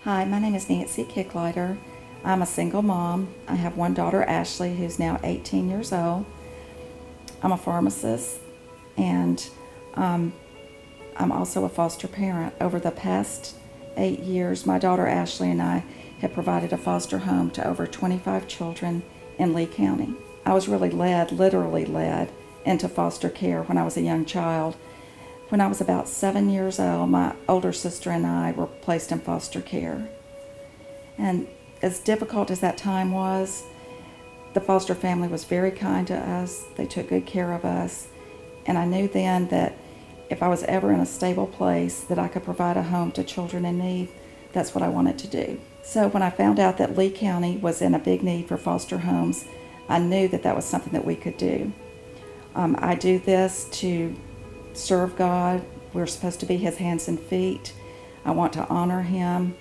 Hi, my name is Nancy Kicklighter. I'm a single mom. I have one daughter, Ashley, who's now 18 years old. I'm a pharmacist, and I'm also a foster parent. Over the past 8 years, my daughter Ashley and I have provided a foster home to over 25 children in Lee County. I was really literally led, into foster care when I was a young child. When I was about 7 years old, my older sister and I were placed in foster care. And as difficult as that time was, the foster family was very kind to us. They took good care of us. And I knew then that if I was ever in a stable place that I could provide a home to children in need, that's what I wanted to do. So when I found out that Lee County was in a big need for foster homes, I knew that that was something that we could do. I do this to serve God. We're supposed to be His hands and feet. I want to honor Him.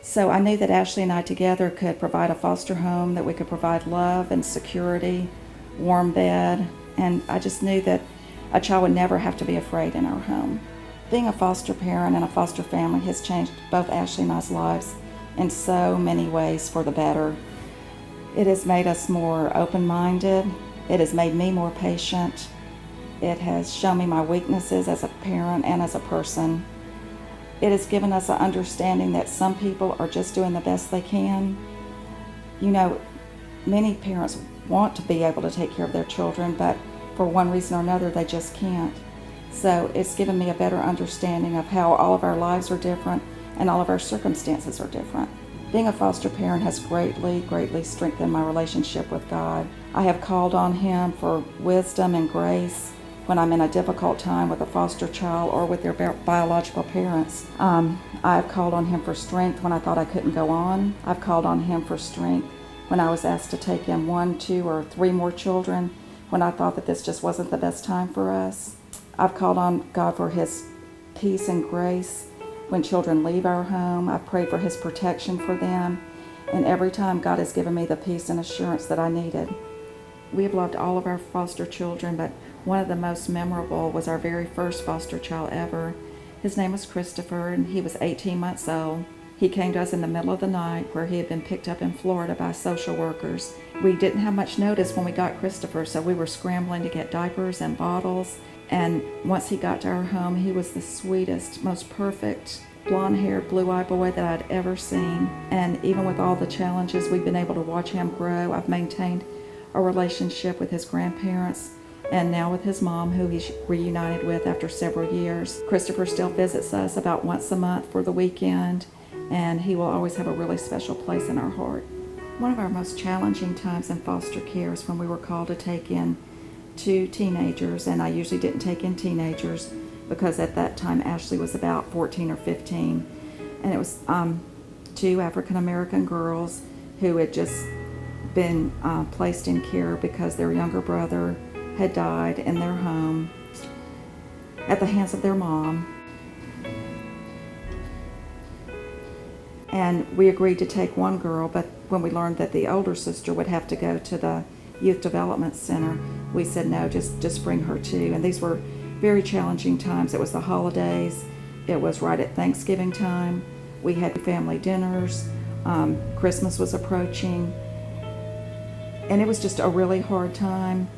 So I knew that Ashley and I together could provide a foster home, that we could provide love and security, warm bed, and I just knew that a child would never have to be afraid in our home. Being a foster parent and a foster family has changed both Ashley and I's lives in so many ways for the better. It has made us more open-minded. It has made me more patient. It has shown me my weaknesses as a parent and as a person. It has given us an understanding that some people are just doing the best they can. You know, many parents want to be able to take care of their children, but for one reason or another, they just can't. So it's given me a better understanding of how all of our lives are different and all of our circumstances are different. Being a foster parent has greatly strengthened my relationship with God. I have called on Him for wisdom and grace when I'm in a difficult time with a foster child or with their biological parents. I've called on Him for strength when I thought I couldn't go on. I've called on Him for strength when I was asked to take in 1, 2, or 3 more children, when I thought that this just wasn't the best time for us. I've called on God for His peace and grace when children leave our home. I've prayed for His protection for them, and every time God has given me the peace and assurance that I needed. We have loved all of our foster children, but one of the most memorable was our very first foster child ever. His name was Christopher, and he was 18 months old. He came to us in the middle of the night where he had been picked up in Florida by social workers. We didn't have much notice when we got Christopher, so we were scrambling to get diapers and bottles. And once he got to our home, he was the sweetest, most perfect, blonde-haired, blue-eyed boy that I'd ever seen. And even with all the challenges, we've been able to watch him grow. I've maintained a relationship with his grandparents and now with his mom, who he's reunited with after several years. Christopher still visits us about once a month for the weekend, and he will always have a really special place in our heart. One of our most challenging times in foster care is when we were called to take in 2 teenagers, and I usually didn't take in teenagers because at that time Ashley was about 14 or 15, and it was 2 African-American girls who had just been placed in care because their younger brother had died in their home at the hands of their mom. And we agreed to take one girl, but when we learned that the older sister would have to go to the Youth Development Center, we said no, just bring her too. And these were very challenging times. It was the holidays. It was right at Thanksgiving time. We had family dinners. Christmas was approaching. And it was just a really hard time.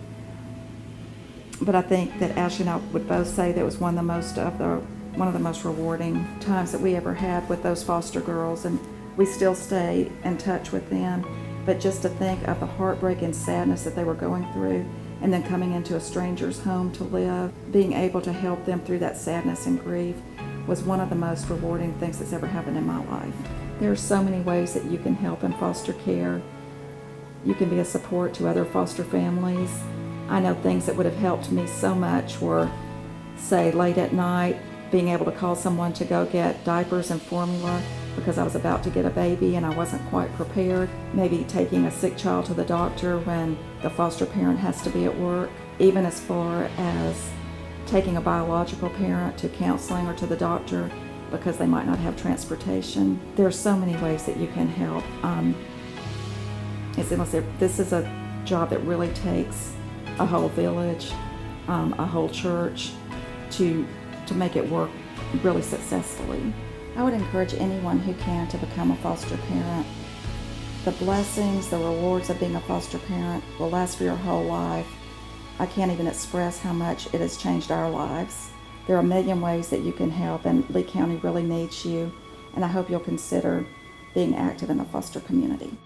But I think that Ashley and I would both say that it was one of the most rewarding times that we ever had with those foster girls, and we still stay in touch with them. But just to think of the heartbreak and sadness that they were going through, and then coming into a stranger's home to live, being able to help them through that sadness and grief was one of the most rewarding things that's ever happened in my life. There are so many ways that you can help in foster care. You can be a support to other foster families. I know things that would have helped me so much were, say, late at night, being able to call someone to go get diapers and formula because I was about to get a baby and I wasn't quite prepared. Maybe taking a sick child to the doctor when the foster parent has to be at work. Even as far as taking a biological parent to counseling or to the doctor because they might not have transportation. There are so many ways that you can help. This is a job that really takes a whole village, a whole church to make it work really successfully. I would encourage anyone who can to become a foster parent. The blessings, the rewards of being a foster parent will last for your whole life. I can't even express how much it has changed our lives. There are a million ways that you can help, and Lee County really needs you, and I hope you'll consider being active in the foster community.